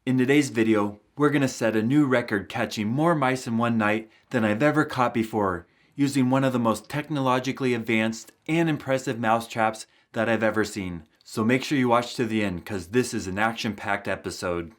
In today's video, we're going to set a new record catching more mice in one night than I've ever caught before, using one of the most technologically advanced and impressive mouse traps that I've ever seen. So make sure you watch to the end because this is an action-packed episode.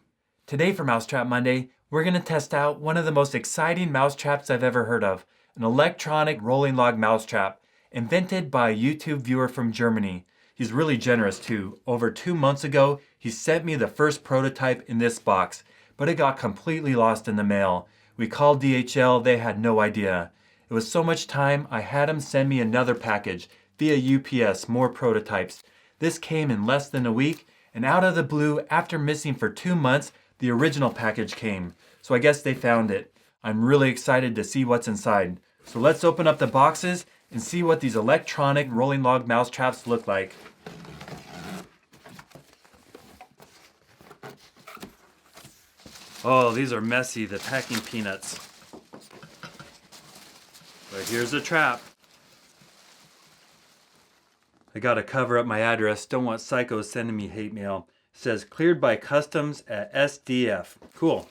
Today for Mousetrap Monday, we're going to test out one of the most exciting mouse traps I've ever heard of, an electronic rolling log mousetrap, invented by a YouTube viewer from Germany. He's really generous too. Over 2 months ago, he sent me the first prototype in this box, but it got completely lost in the mail. We called DHL, they had no idea. It was so much time, I had him send me another package via UPS, more prototypes. This came in less than a week, and out of the blue, after missing for 2 months, the original package came. So I guess they found it. I'm really excited to see what's inside. So let's open up the boxes and see what these electronic rolling log mouse traps look like. Oh, these are messy, the packing peanuts. But here's the trap. I gotta cover up my address, don't want psychos sending me hate mail. It says cleared by customs at SDF. Cool.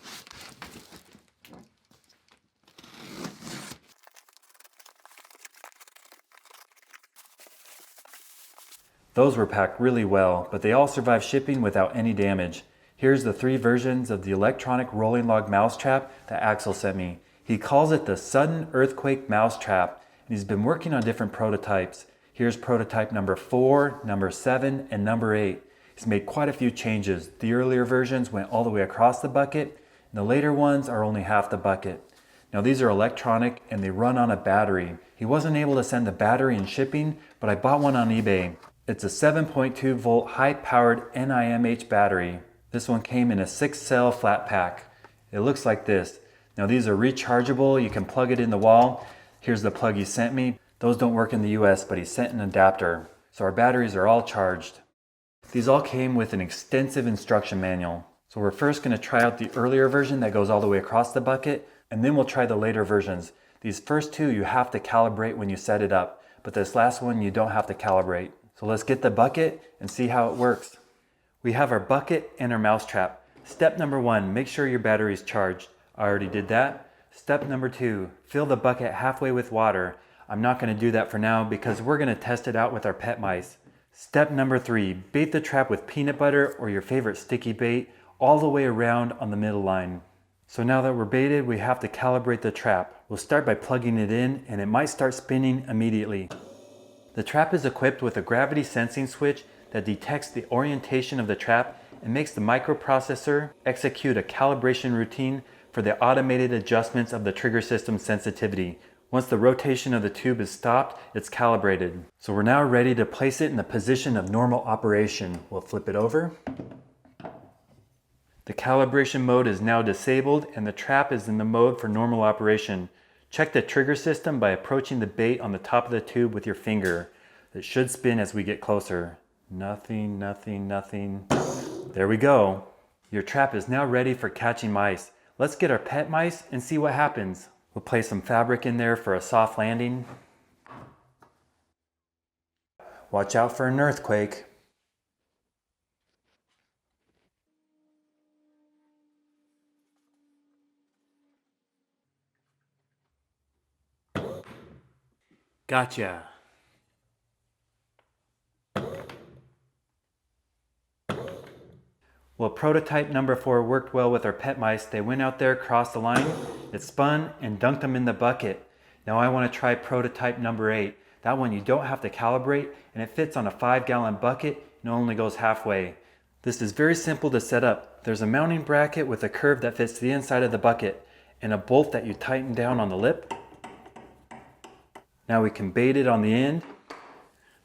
Those were packed really well, but they all survived shipping without any damage. Here's the 3 versions of the electronic rolling log mousetrap that Axel sent me. He calls it the sudden earthquake mousetrap, and he's been working on different prototypes. Here's prototype number 4, number 7, and number 8. He's made quite a few changes. The earlier versions went all the way across the bucket, and the later ones are only half the bucket. Now these are electronic and they run on a battery. He wasn't able to send the battery in shipping, but I bought one on eBay. It's a 7.2 volt high-powered NIMH battery. This one came in a 6-cell flat pack. It looks like this. Now these are rechargeable, you can plug it in the wall. Here's the plug he sent me. Those don't work in the US, but he sent an adapter. So our batteries are all charged. These all came with an extensive instruction manual. So we're first going to try out the earlier version that goes all the way across the bucket, and then we'll try the later versions. These first 2 you have to calibrate when you set it up, but this last one you don't have to calibrate. So let's get the bucket and see how it works. We have our bucket and our mousetrap. Step number 1, make sure your battery is charged. I already did that. Step number 2, fill the bucket halfway with water. I'm not going to do that for now because we're going to test it out with our pet mice. Step number 3, bait the trap with peanut butter or your favorite sticky bait all the way around on the middle line. So now that we're baited, we have to calibrate the trap. We'll start by plugging it in and it might start spinning immediately. The trap is equipped with a gravity sensing switch that detects the orientation of the trap and makes the microprocessor execute a calibration routine for the automated adjustments of the trigger system sensitivity. Once the rotation of the tube is stopped, it's calibrated. So we're now ready to place it in the position of normal operation. We'll flip it over. The calibration mode is now disabled and the trap is in the mode for normal operation. Check the trigger system by approaching the bait on the top of the tube with your finger. It should spin as we get closer. Nothing, nothing, nothing. There we go. Your trap is now ready for catching mice. Let's get our pet mice and see what happens. We'll place some fabric in there for a soft landing. Watch out for an earthquake. Gotcha. Well, prototype number 4 worked well with our pet mice. They went out there, crossed the line, it spun, and dunked them in the bucket. Now I want to try prototype number 8. That one you don't have to calibrate, and it fits on a 5-gallon bucket and only goes halfway. This is very simple to set up. There's a mounting bracket with a curve that fits the inside of the bucket, and a bolt that you tighten down on the lip. Now we can bait it on the end,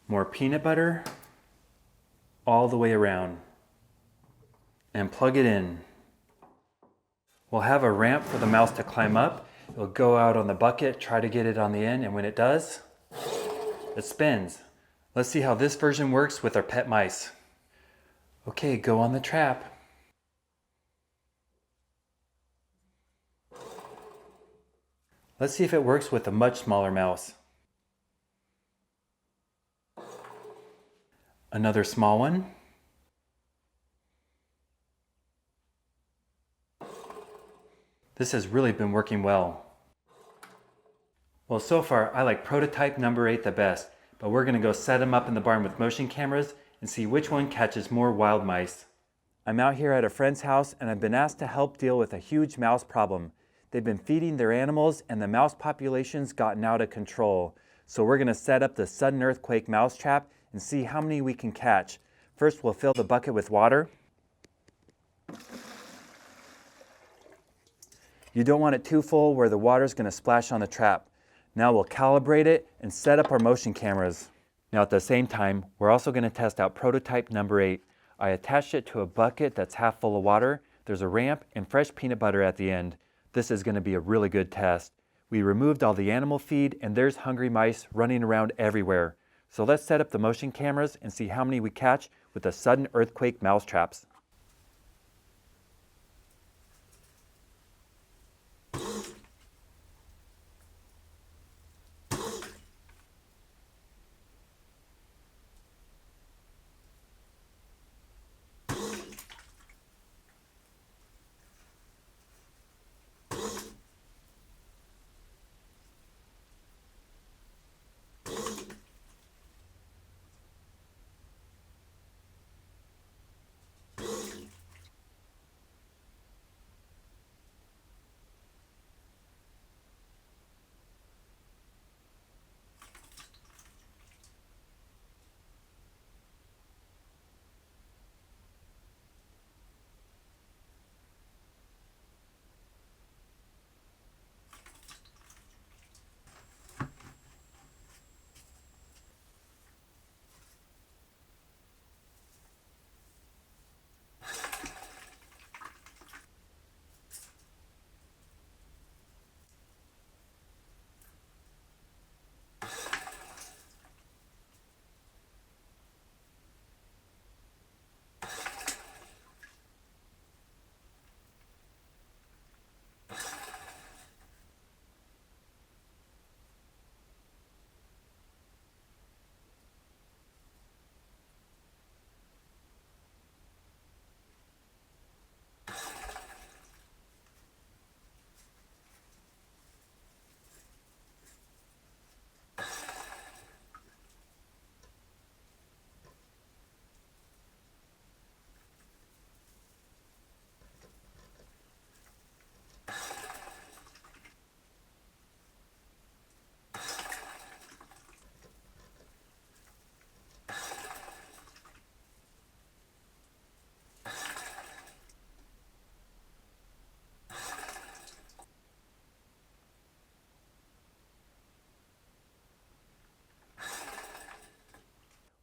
more peanut butter, all the way around, and plug it in. We'll have a ramp for the mouse to climb up. It'll go out on the bucket, try to get it on the end, and when it does, it spins. Let's see how this version works with our pet mice. Okay, go on the trap. Let's see if it works with a much smaller mouse. Another small one. This has really been working well. Well, so far I like prototype number 8 the best, but we're going to go set them up in the barn with motion cameras and see which one catches more wild mice. I'm out here at a friend's house and I've been asked to help deal with a huge mouse problem. They've been feeding their animals and the mouse population's gotten out of control. So we're going to set up the sudden earthquake mousetrap and see how many we can catch. First, we'll fill the bucket with water. You don't want it too full where the water's going to splash on the trap. Now we'll calibrate it and set up our motion cameras. Now at the same time, we're also going to test out prototype number 8. I attached it to a bucket that's half full of water. There's a ramp and fresh peanut butter at the end. This is going to be a really good test. We removed all the animal feed and there's hungry mice running around everywhere. So let's set up the motion cameras and see how many we catch with the sudden earthquake mouse traps.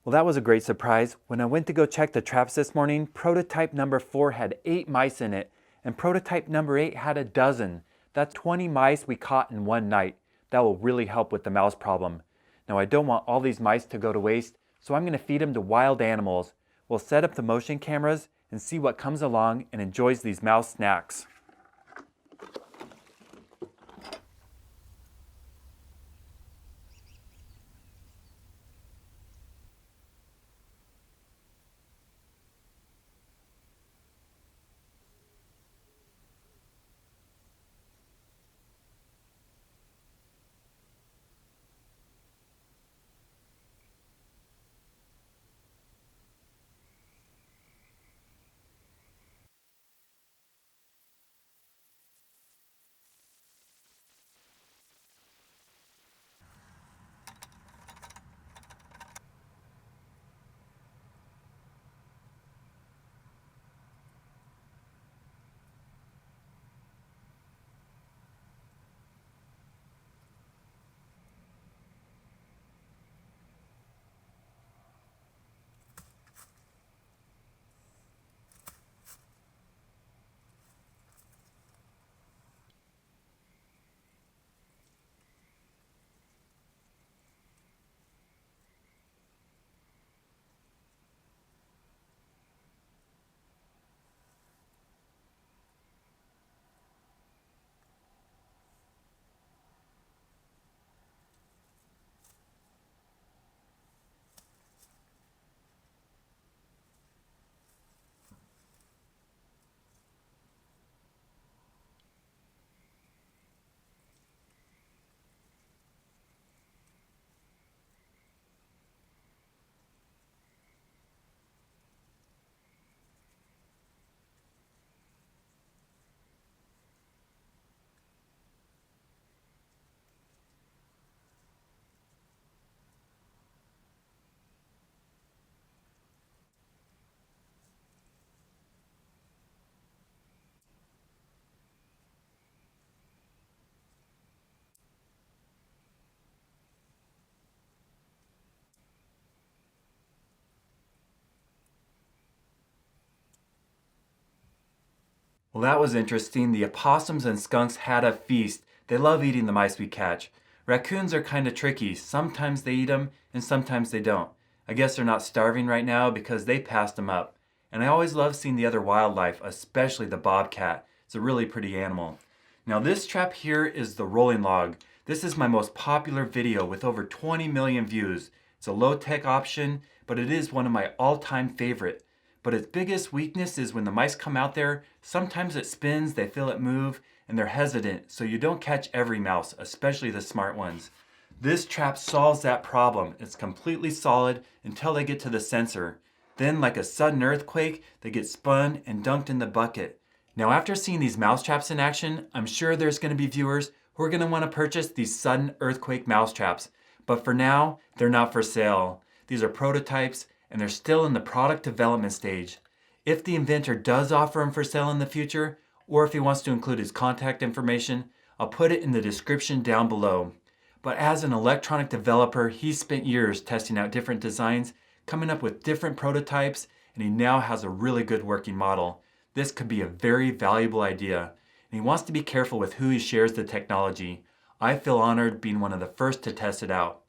Well, that was a great surprise. When I went to go check the traps this morning, prototype number 4 had 8 mice in it, and prototype number 8 had a dozen. That's 20 mice we caught in one night. That will really help with the mouse problem. Now, I don't want all these mice to go to waste, so I'm going to feed them to wild animals. We'll set up the motion cameras and see what comes along and enjoys these mouse snacks. Well, that was interesting. The opossums and skunks had a feast. They love eating the mice we catch. Raccoons are kind of tricky. Sometimes they eat them and sometimes they don't. I guess they're not starving right now because they passed them up. And I always love seeing the other wildlife, especially the bobcat. It's a really pretty animal. Now this trap here is the rolling log. This is my most popular video with over 20 million views. It's a low-tech option, but it is one of my all-time favorite. But its biggest weakness is when the mice come out there, sometimes it spins, they feel it move, and they're hesitant, so you don't catch every mouse, especially the smart ones. This trap solves that problem. It's completely solid until they get to the sensor. Then, like a sudden earthquake, they get spun and dunked in the bucket. Now, after seeing these mouse traps in action, I'm sure there's going to be viewers who are going to want to purchase these sudden earthquake mouse traps. But for now, they're not for sale. These are prototypes, and they're still in the product development stage. If the inventor does offer them for sale in the future, or if he wants to include his contact information, I'll put it in the description down below. But as an electronic developer, he's spent years testing out different designs, coming up with different prototypes, and he now has a really good working model. This could be a very valuable idea, and he wants to be careful with who he shares the technology. I feel honored being one of the first to test it out.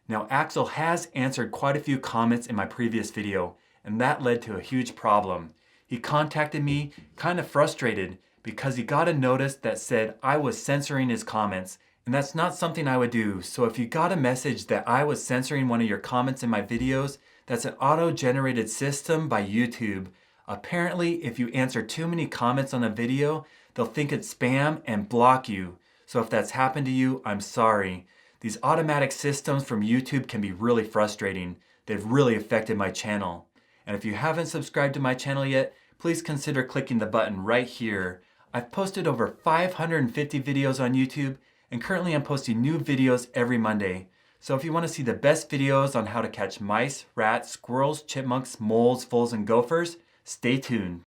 Now, Axel has answered quite a few comments in my previous video, and that led to a huge problem. He contacted me kind of frustrated because he got a notice that said I was censoring his comments, and that's not something I would do. So if you got a message that I was censoring one of your comments in my videos, that's an auto-generated system by YouTube. Apparently, if you answer too many comments on a video, they'll think it's spam and block you. So if that's happened to you, I'm sorry. These automatic systems from YouTube can be really frustrating. They've really affected my channel. And if you haven't subscribed to my channel yet, please consider clicking the button right here. I've posted over 550 videos on YouTube, and currently I'm posting new videos every Monday. So if you want to see the best videos on how to catch mice, rats, squirrels, chipmunks, moles, voles, and gophers, stay tuned.